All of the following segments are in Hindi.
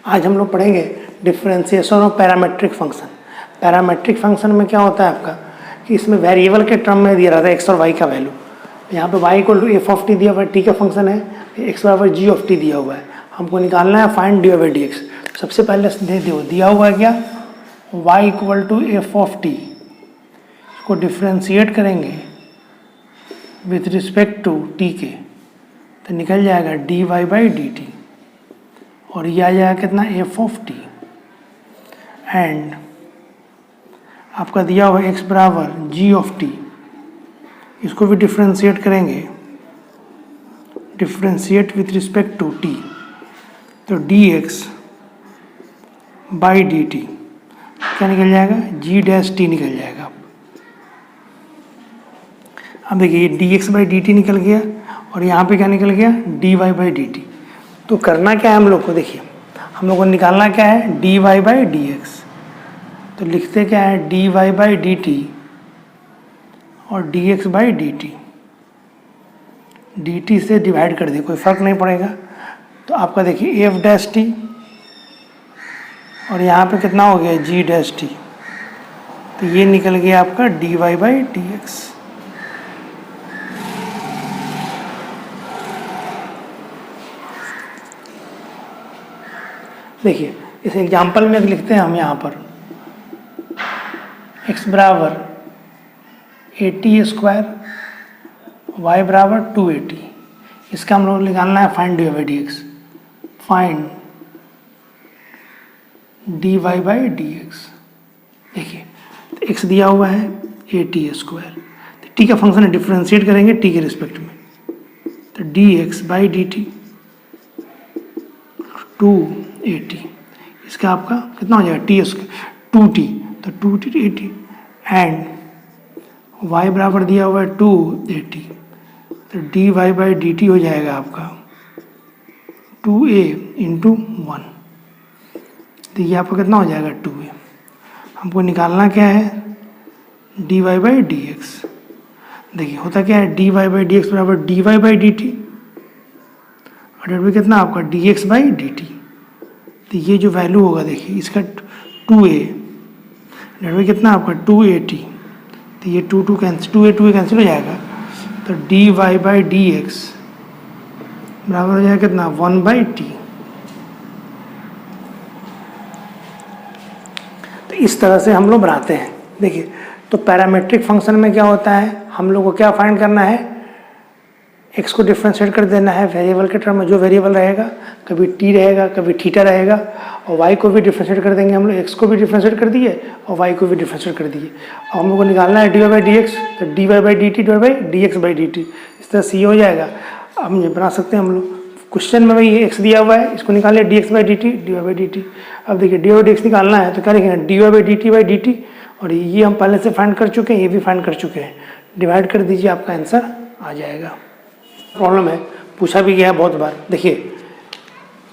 आज हम लोग पढ़ेंगे differentiation of parametric function. Parametric function में क्या होता है आपका कि इसमें वेरिएबल के टर्म में दिया रहता है एक्स और वाई का वैल्यू। यहाँ पे y equal to f of t दिया हुआ है, टी का फंक्शन है, एक्स बराबर जी ऑफ टी दिया हुआ है, हमको निकालना है find d by d x. सबसे पहले दे दो दिया हुआ है क्या y equal to f of t, इसको डिफ्रेंशिएट करेंगे विथ रिस्पेक्ट टू टी के तो निकल जाएगा d y by d t, और ये आ जाएगा कितना एफ ऑफ टी, एंड आपका दिया हुआ एक्स बराबर जी ऑफ टी, इसको भी डिफ्रेंशिएट करेंगे, differentiate with respect to t तो d x by d t क्या निकल जाएगा जी डैश टी निकल जाएगा। अब देखिए d x by d t निकल गया और यहाँ पे क्या निकल गया d y by d t. तो करना क्या है हम लोग को, देखिए हम लोग को निकालना क्या है d y by d x. तो लिखते क्या है d y by d t और d x by d t, d t से डिवाइड कर दिए, कोई फर्क नहीं पड़ेगा। तो आपका देखिए एफ डैश टी और यहाँ पे कितना हो गया जी डैश टी, तो ये निकल गया आपका d y by d x. देखिए इस एग्जाम्पल में लिखते हैं हम यहाँ पर x बराबर ए टी स्क्वायर, वाई बराबर 280, इसका हम लोग निकालना है find d by d x. Find d y by d x. देखिए तो x दिया हुआ है ए टी स्क्वायर, तो t का फंक्शन है डिफ्रेंशिएट करेंगे t के रिस्पेक्ट में, तो d x by d t 280, इसका आपका कितना हो जाएगा टी टू टी, तो 280 एंड y बराबर दिया हुआ है 280, तो d y by d t हो जाएगा आपका 2a इंटू 1, तो ये आपका कितना हो जाएगा 2a। हमको निकालना क्या है d y by d x. देखिए होता क्या है d y by d x बराबर d y by d t और डेट भी कितना आपका d x by d t, तो ये जो वैल्यू होगा देखिए इसका 2a, डेट भी कितना आपका 280, तो ये 2 a कैंसिल हो जाएगा, तो d y by d x बराबर हो जाएगा कितना 1 बाई टी। तो इस तरह से हम लोग बनाते हैं। देखिए तो पैरामेट्रिक फंक्शन में क्या होता है, हम लोग को क्या फाइंड करना है x को डिफ्रेंशिएट कर देना है वेरिएबल के टर्म में, जो वेरिएबल रहेगा कभी t रहेगा कभी थीटा रहेगा, और y को भी डिफ्रेंशिएट कर देंगे हम लोग, x को भी डिफ्रेंशिएट कर दिए और y को भी डिफ्रेंशिएट कर दिए, और हम लोग को निकालना है d y by d x, तो d y by d t divide by d x by d t, इस तरह से ये हो जाएगा। अब ये बना सकते हैं हम लोग, क्वेश्चन में भाई x दिया हुआ है, इसको निकालिए d x by d t d y by d t. अब देखिए डी वाई डी एक्स निकालना है तो क्या लिखेंगे d y by d t by d t, और ये हम पहले से फाइंड कर चुके हैं, ये भी फाइंड कर चुके हैं, डिवाइड कर दीजिए आपका आंसर आ जाएगा। प्रॉब्लम है पूछा भी गया है बहुत बार। देखिए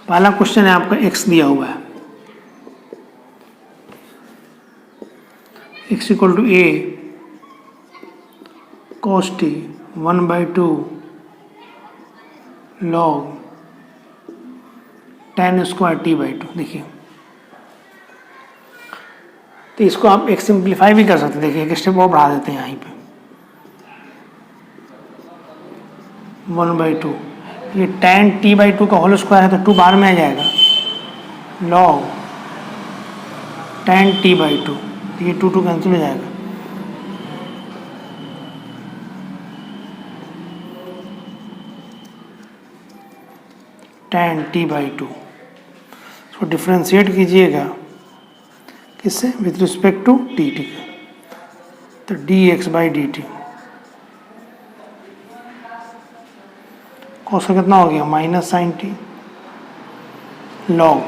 पहला क्वेश्चन है आपका x दिया हुआ है, x equal to a cos t 1/2 log tan square t/2। देखिए तो इसको आप एक सिंप्लीफाई भी कर सकते हैं। देखिए एक स्टेप और बढ़ा देते हैं यहाँ पे 1/2, ये tan t/2 का होल स्क्वायर है तो 2 बाहर में आ जाएगा, log tan t/2, ये 2 कैंसिल हो जाएगा, tan t/2, इसको डिफ्रेंशिएट कीजिएगा किससे विथ रिस्पेक्ट टू टी, तो d x by d T, cos का कितना हो गया माइनस साइन टी, लॉग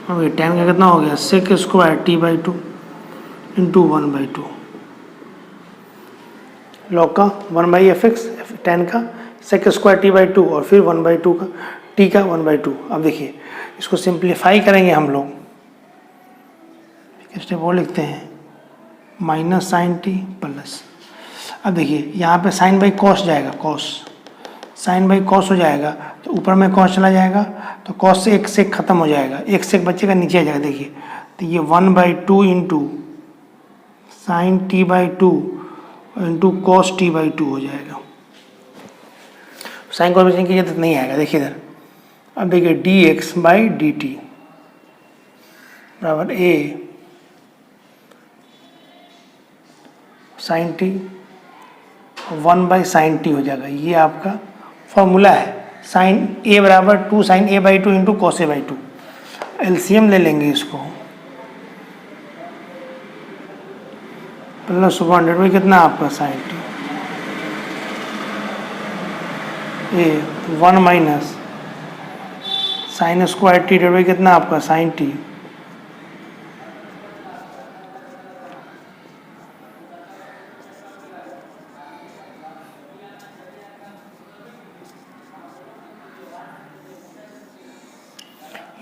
अब ये टेन का कितना हो गया sec square t/2 into 1/2, log का 1/fx, टेन का सेक स्क्वायर t/2 और फिर 1/2 का t का 1/2। अब देखिए इसको सिंप्लीफाई करेंगे हम लोग, स्टेप वो लिखते हैं माइनस साइन टी प्लस, अब देखिए यहाँ पे साइन बाई कॉस जाएगा, कॉस साइन बाई कॉस हो जाएगा तो ऊपर में कॉस चला जाएगा तो कॉस से एक सेक खत्म हो जाएगा, एक सेक बचेगा नीचे आ जाएगा। देखिए तो ये 1/2 into sine T by two into cos t by to हो जाएगा। साइन कॉस बचने की जरूरत नहीं आएगा। देखिए इधर अब देखिए d x by d t बराबर ए साइन टी 1/sin टी हो जाएगा। ये आपका फॉर्मूला है। साइन ए बराबर 2 sine a by two into cos a by two. LCM ले लेंगे इसको, प्लस 100 में कितना आपका sine t a 1 minus sine square t divide by कितना आपका साइन टी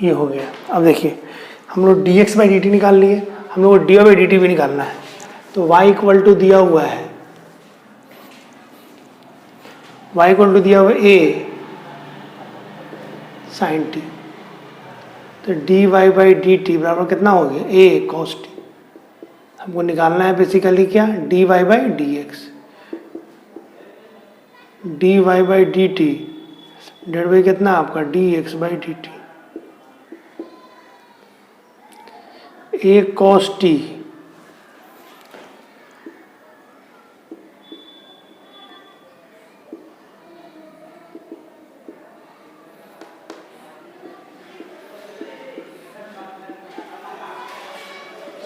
ये हो गया। अब देखिए हम लोग d x by d t निकाल लिए, हम लोग को d y by d t भी निकालना है। तो y इक्वल टू दिया हुआ है, y इक्वल टू दिया हुआ है a साइन टी, तो d y by d t बराबर कितना हो गया a कॉस टी। हमको निकालना है बेसिकली क्या, d y by d x, d y by d t डेढ़ बाई कितना आपका d x by d t a cos t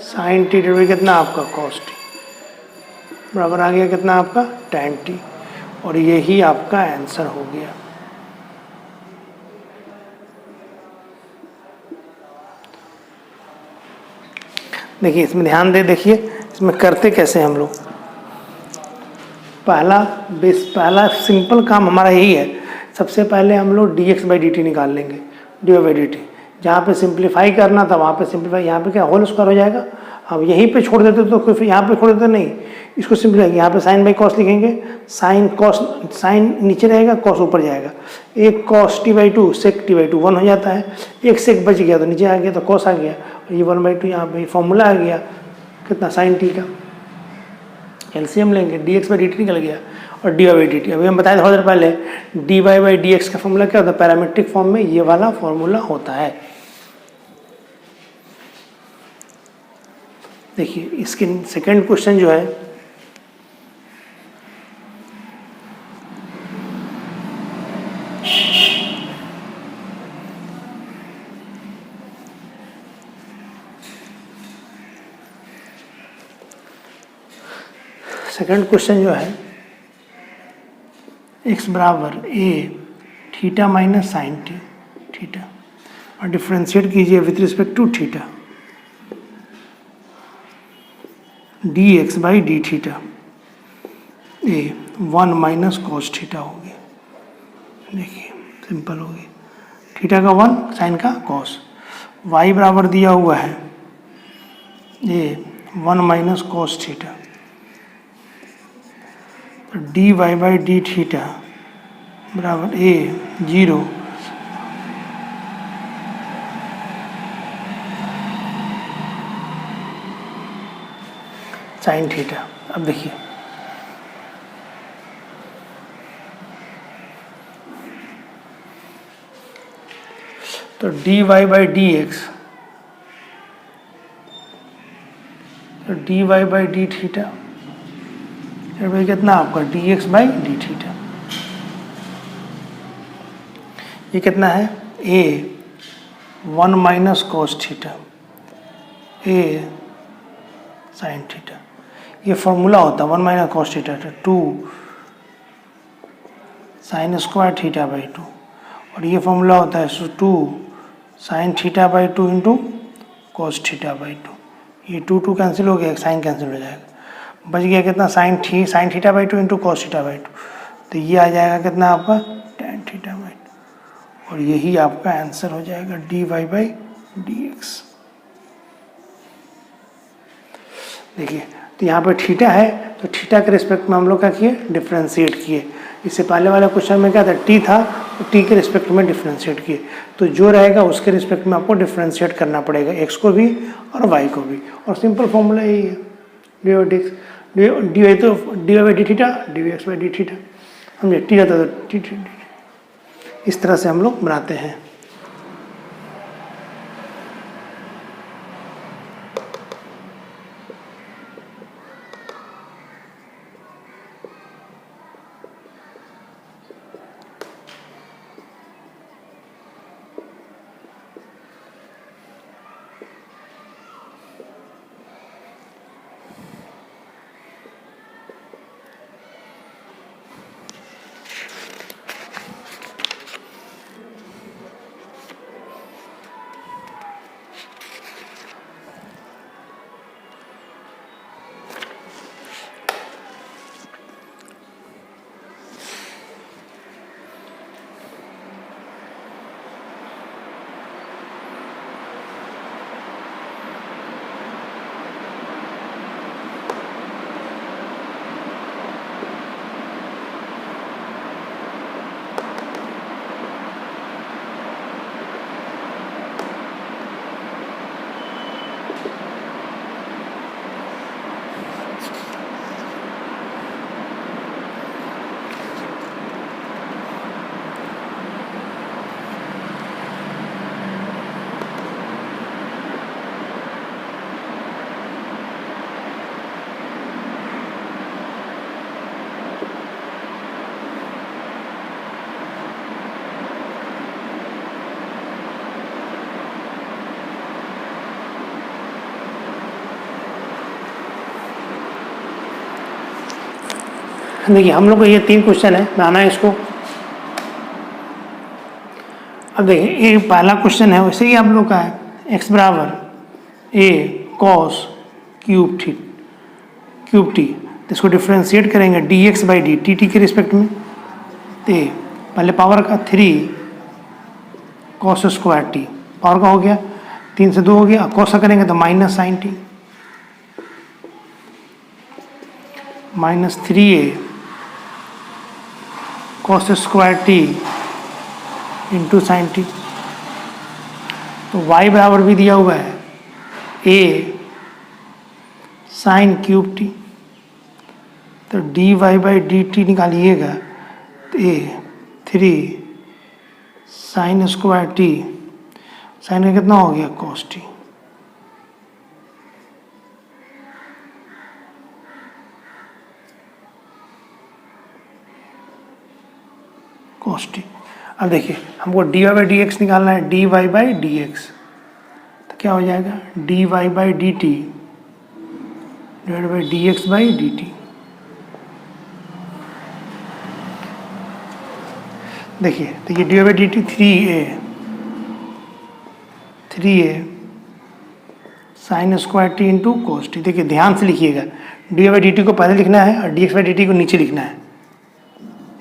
sine t divide कितना आपका कॉस टी बराबर आ गया कितना आपका tan टी, और यही आपका आंसर हो गया। देखिए इसमें ध्यान दे, देखिए इसमें करते कैसे हम लोग। पहला सिंपल काम हमारा यही है, सबसे पहले हम लोग d x by d t निकाल लेंगे, d y by d t. जहाँ पे सिंप्लीफाई करना था वहाँ पे सिंप्लीफाई, यहाँ पे क्या होल स्क्वायर हो जाएगा। अब यहीं पे छोड़ देते तो फिर यहाँ पे छोड़ देते नहीं, इसको सिंप्लीफाई यहाँ पे साइन बाई कॉस लिखेंगे, साइन कॉस साइन नीचे रहेगा कॉस ऊपर जाएगा, एक cos t by two sec t by two 1 हो जाता है, एक सेक बच गया तो नीचे आ गया तो कॉस आ गया, और ये 1/2 यहाँ पे फॉर्मूला आ गया कितना साइन टी का। एलसीएम लेंगे, d x by d t निकल गया और d y by d t. अभी हम बताए थोड़ी देर पहले d y by d x का फॉर्मूला क्या होता है, पैरामीट्रिक फॉर्म में ये वाला फॉर्मूला होता है। देखिए इसके सेकंड क्वेश्चन जो है, सेकंड क्वेश्चन जो है x बराबर a theta minus sine t theta, और डिफ्रेंशिएट कीजिए with respect to theta, d x by d theta a 1 minus cos theta हो गया। देखिए सिंपल हो गया, थीटा का 1 साइन का कॉस, y बराबर दिया हुआ है ए 1 माइनस कॉस थीटा, तो d y by d theta बराबर ए 0 साइन थीटा। अब देखिए तो d y by d x, तो d y by d theta भाई कितना आपका d x by d theta, ये कितना है a 1 minus cos theta a sine theta. ये फॉर्मूला होता है 1 minus cos theta 2 sine square theta by 2, और ये फॉर्मूला होता है 2 sine theta by 2 into cos theta by 2। ये 2 कैंसिल हो गया, साइन कैंसिल हो जाएगा, बच गया कितना sign theta by 2 into cos theta by 2, तो ये आ जाएगा कितना आपका tan थीटा बाई 2, और यही आपका आंसर हो जाएगा d y by d x. देखिए तो यहाँ पे थीटा है, तो थीटा के रिस्पेक्ट में हम लोग क्या किए, डिफ्रेंशिएट किए। इससे पहले वाला क्वेश्चन में क्या था, टी था, तो टी के रिस्पेक्ट में डिफ्रेंशिएट किए। तो जो रहेगा उसके रिस्पेक्ट में आपको डिफ्रेंशिएट करना पड़ेगा, एक्स को भी और वाई को भी। और सिंपल फॉर्मूला यही है, d y d theta d v x by d theta. समझे, टी रहता तो टी टी, इस तरह से हम लोग बनाते हैं। देखिए हम लोग को ये 3 क्वेश्चन है, बनाना है इसको। अब देखिए ये पहला क्वेश्चन है, वैसे ही आप लोग का है, x बराबर a cos क्यूब टी, तो इसको डिफ्रेंशिएट करेंगे dx बाई डी टी के रिस्पेक्ट में। तो पहले पावर का 3 cos स्क्वायर टी, पावर का हो गया 3 से 2 हो गया, cos का करेंगे तो minus sine t, minus 3a cos square t into sine t. तो y बराबर भी दिया हुआ है a साइन क्यूब टी, तो d y by d t निकालिएगा तो a 3 sine square t, sine का कितना हो गया cos टी, cos टी। अब देखिए हमको d y by d x निकालना है, d y by d x, तो क्या हो जाएगा d y by d t divide by d x by d t. देखिए तो ये d y by d t 3a sine square t into cos t. देखिए ध्यान से लिखिएगा, d y by d t को पहले लिखना है और d x by d t को नीचे लिखना है,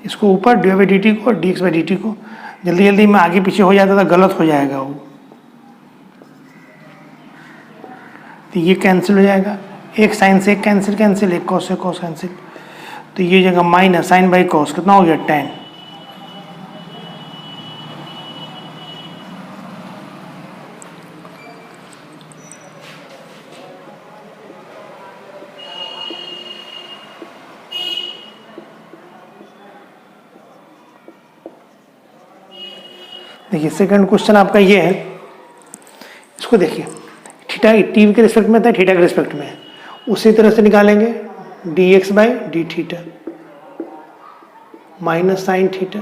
इसको ऊपर d y by d t को और d x by d t को। जल्दी जल्दी में आगे पीछे हो जाता तो गलत हो जाएगा वो, तो ये कैंसिल हो जाएगा, एक साइन से एक कैंसिल, एक कॉस से कॉस कैंसिल, तो ये जगह माइनस साइन बाई कॉस कितना हो गया 10। देखिए सेकंड क्वेश्चन आपका ये है, इसको देखिए थीटा टी के रिस्पेक्ट में था, थीटा के रिस्पेक्ट में है, उसी तरह से निकालेंगे D x by d theta minus sine theta.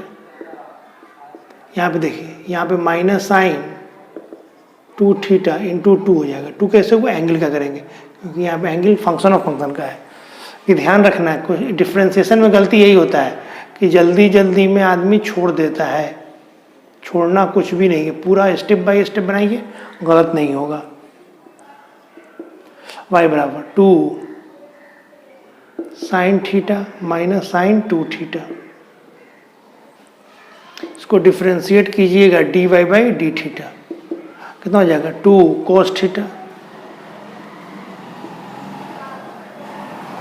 यहाँ पे देखिए, यहाँ पे माइनस साइन 2 थीटा इंटू 2 हो जाएगा। 2 कैसे हुआ, एंगल का करेंगे, क्योंकि यहाँ पे एंगल फंक्शन ऑफ फंक्शन का है। ये ध्यान रखना है, कुछ डिफ्रेंसिएशन में गलती यही होता है कि जल्दी जल्दी में आदमी छोड़ देता है। छोड़ना कुछ भी नहीं है, पूरा स्टेप बाय स्टेप बनाइए, गलत नहीं होगा। y बराबर 2 sine theta minus sine 2 theta, इसको डिफ्रेंशिएट कीजिएगा d y by d theta, कितना हो जाएगा 2 cos theta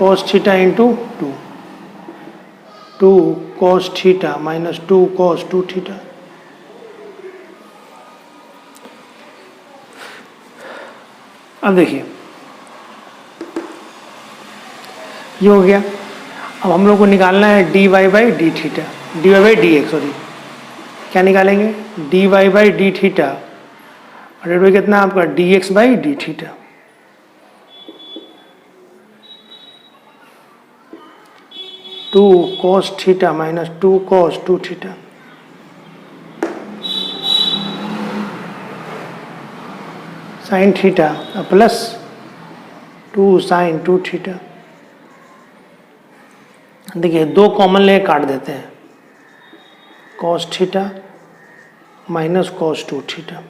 cos theta into 2 cos theta minus 2 cos 2 theta. अब देखिए ये हो गया। अब हम लोग को निकालना है dy by d theta, dy by d x, sorry क्या निकालेंगे, dy बाई डी थीटा और रेट कितना आपका dx by d theta. Two cos theta minus 2 cos 2 theta. Sine theta plus 2 sine 2 theta. देखिए दो कॉमन ले काट देते हैं, cos थीटा माइनस cos 2 थीटा।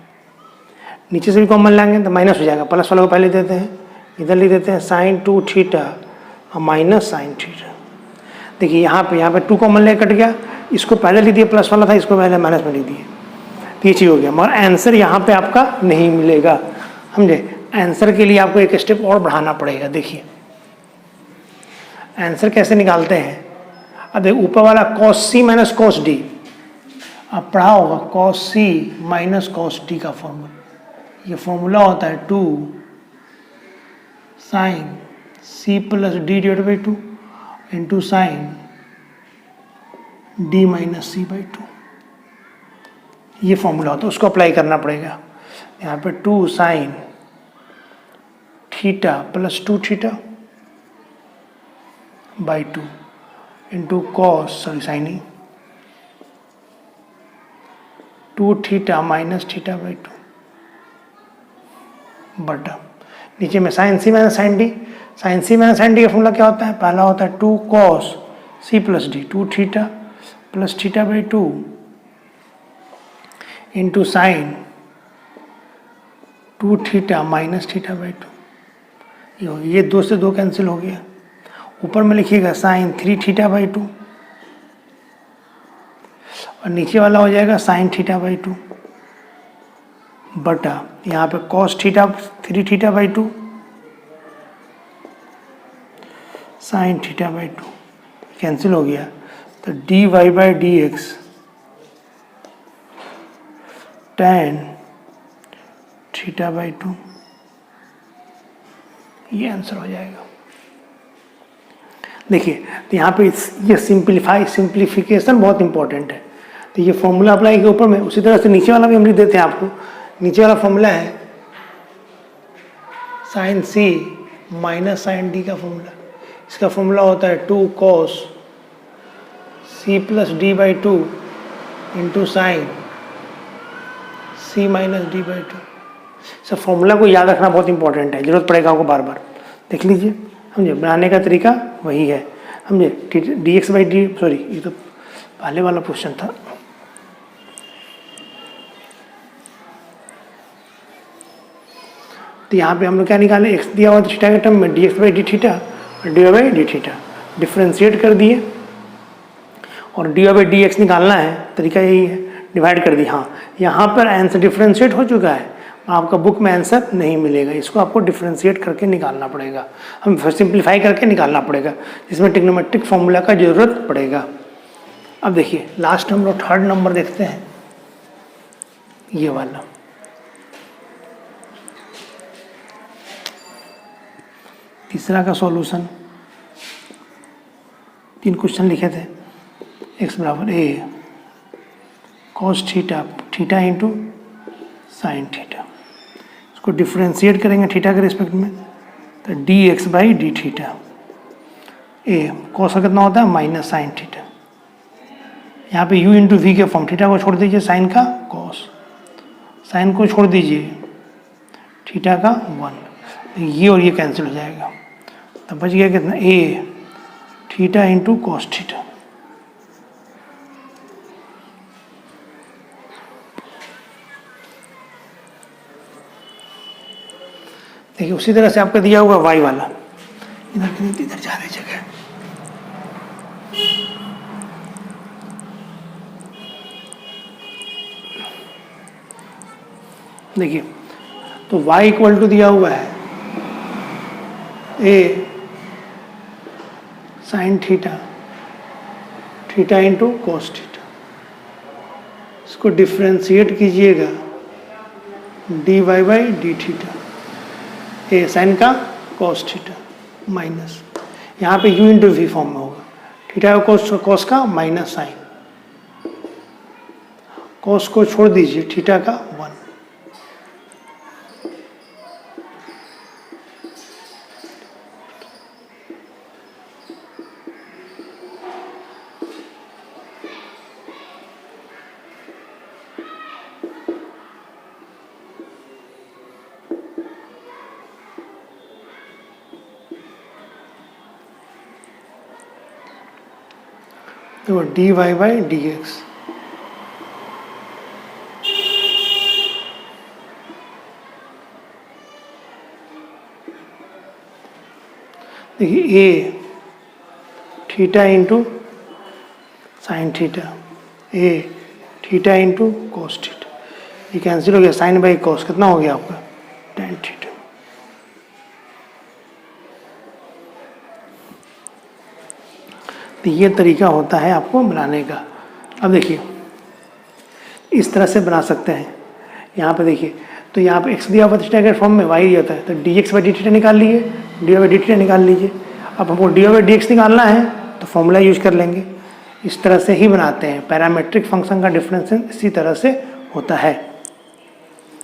नीचे से भी कॉमन लाएंगे तो माइनस हो जाएगा, प्लस वाला को पहले देते हैं, इधर लिख देते हैं साइन 2 थीटा और माइनस साइन थीटा। देखिए यहाँ पे 2 कॉमन ले कट गया, इसको पहले लिख दिए प्लस वाला था, इसको पहले माइनस में लिख दिए, तो ये चीज़ हो गया। मगर आंसर यहाँ पे आपका नहीं मिलेगा, समझे। आंसर के लिए आपको एक स्टेप और बढ़ाना पड़ेगा। देखिए आंसर कैसे निकालते हैं। अब ऊपर वाला cos c minus cos d, आप पढ़ा होगा cos c minus cos d का फॉर्मूला। ये फॉर्मूला होता है 2 sine c plus d divide by 2 into sine d minus c by 2। ये फॉर्मूला होता है, उसको अप्लाई करना पड़ेगा। यहाँ पे 2 sine theta plus 2 theta by 2 into cos sine 2 theta minus theta by 2 बटा नीचे में साइन सी माइनस साइन डी। साइन सी माइनस साइन डी का फॉर्मूला क्या होता है, पहला होता है 2 cos c plus d, 2 theta plus theta by 2 into sine 2 theta minus theta by 2। ये 2 से 2 कैंसिल हो गया। ऊपर में लिखिएगा साइन 3 थीटा बाई 2 और नीचे वाला हो जाएगा साइन थीटा बाई 2 बटा यहाँ पे cos theta 3 theta by 2 sine theta by 2 cancel हो गया। तो d y by d x tan theta by 2, ये आंसर हो जाएगा। देखिए तो यहाँ पे ये सिंप्लीफिकेशन बहुत इंपॉर्टेंट है। तो ये फॉर्मूला अप्लाई के ऊपर में, उसी तरह से नीचे वाला भी हम लिख देते हैं आपको। नीचे वाला फॉर्मूला है साइन सी माइनस साइन डी का फॉर्मूला। इसका फॉर्मूला होता है 2 cos C plus D by 2 into sine C minus D by 2। सब फॉर्मूला को याद रखना बहुत इंपॉर्टेंट है, जरूरत पड़ेगा आपको बार बार। देख लीजिए, समझे, बनाने का तरीका वही है, समझे। D x by D, sorry ये तो पहले वाला क्वेश्चन था। तो यहाँ पे हम लोग क्या निकाले, एक्स दिया हुआ थीटा के टर्म में d x by d theta और d y by d theta differentiate कर दिए और d y by d x निकालना है, तरीका यही है, डिवाइड कर दी। हाँ यहाँ पर आंसर डिफ्रेंशिएट हो चुका है, आपका बुक में आंसर नहीं मिलेगा, इसको आपको डिफ्रेंशिएट करके निकालना पड़ेगा, हम सिंप्लीफाई करके निकालना पड़ेगा, जिसमें ट्रिग्नोमेट्रिक फॉर्मूला का जरूरत पड़ेगा। अब देखिए लास्ट हम लोग 3rd नंबर देखते हैं, ये वाला। तीसरा का सॉल्यूशन 3 क्वेश्चन लिखे थे। x बराबर a cos theta theta into sine theta, इसको डिफ्रेंशिएट करेंगे थीटा के रिस्पेक्ट में, तो d x by d theta. A cos का कितना होता है माइनस साइन थीटा, यहाँ पे u इंटू वी के फॉर्म, थीटा को छोड़ दीजिए, साइन का कॉस, साइन को छोड़ दीजिए, थीटा का 1, ये और ये कैंसिल हो जाएगा, तब बच गया कितना a theta into cos theta. देखिए उसी तरह से आपका दिया हुआ y वाला, इधर जा रही जगह, देखिए तो y इक्वल टू दिया हुआ है a sine theta, theta into cos theta, इसको डिफ्रेंशिएट कीजिएगा d y by d theta, a sine का कॉस थीटा माइनस, यहाँ पे यू इंटू वी फॉर्म में होगा, थीटा कॉस का माइनस साइन, कॉस को छोड़ दीजिए, थीटा का 1, तो d y by d x, देखिए a theta into sine theta, a theta into cos theta, ये कैंसिल हो गया, साइन बाई कॉस कितना हो गया आपका टेन थीटा। तो ये तरीका होता है आपको बनाने का। अब देखिए इस तरह से बना सकते हैं, यहाँ पे देखिए, तो यहाँ पे x दिया हुआ थीटा के फॉर्म में, y दिया होता है, तो dx बाई डी थीटा निकाल लीजिए, dy बाई डी थीटा निकाल लीजिए। अब हमको dy बाई dx निकालना है तो फॉर्मूला यूज कर लेंगे। इस तरह से ही बनाते हैं, पैरामेट्रिक फंक्शन का डिफरेंशिएशन इसी तरह से होता है।